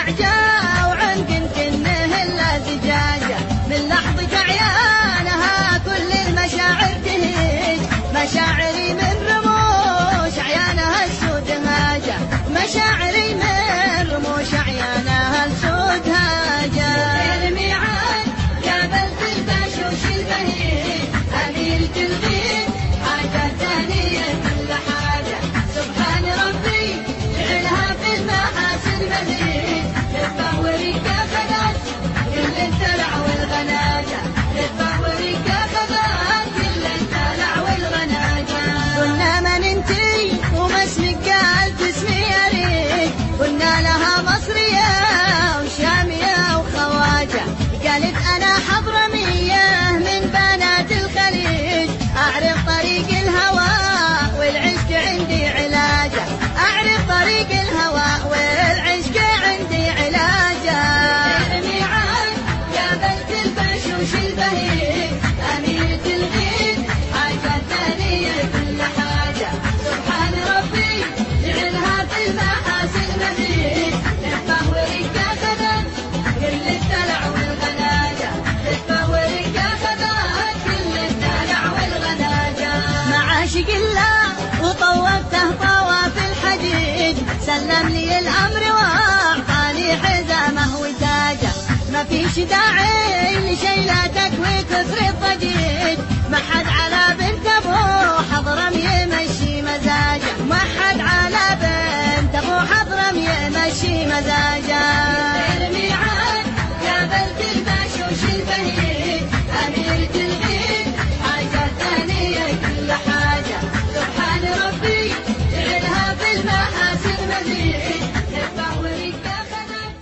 عجا وعنق كنه الا زجاجه، من لحظة عيانها كل المشاعر تهيج، مشاعري من رموش عيانها السود هاجه، مشاعري من رموش عيانها السود هاجه. الميعاد قابلت البشوش البهيج، أميرة الغيد حاجة ثانية كل حاجة، سبحان ربي جعلها في المحاسن مزيد، تتفوري كاخذت كل الدلع والغناجة، تتفوري كاخذت كل الدلع والغناجة. قلنا من انتي وما اسمك قالت اسمي اريد، قلنا لها مصرية وشامية وخواجة، قالت انا حضرمية من بنات الخليج، اعرف طريق الهوى والعشق عندي علاجة، اعرف طريق الهوى والعشق عندي علاجة. الميعاد قابلت البشوش البهيج، أميرة الغيد حاجة ثانية كل حاجة، سبحان ربي جعلها في المحاسن مزيد، تتفوري كاخذت كل الدلع والغناجة، تتفوري كاخذت كل الدلع والغناجة. مع عاشق الله وطوفته طواف الحجيج، سلم لي الأمر وأعطاني حزامه وتاجه، ما فيش داعي لشيلاتك وكثر الضجيج، ما حد على بنت ابو حضرم يمشي مزاجه، ما حد على بنت ابو حضرم يمشي مزاجه. الميعاد قابلت البشوش البهيج، أميرة الغيد حاجة ثانية كل حاجة، سبحان ربي جعلها في المحاسن مزيد، تتفوري كاخذت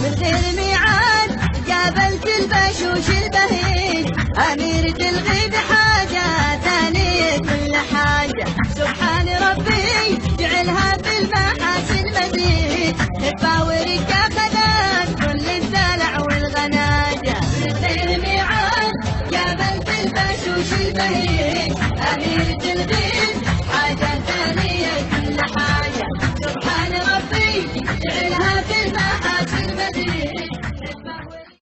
مثل ميعاد قابلت البشوش البهيج، أميرة الغيد حاجة ثانية كل حاجة، سبحان ربي جعلها في المحاسن مزيد، تفاوري كاخذت كل الدلع والغناجة. مثل ميعاد قابلت البشوش البهيج،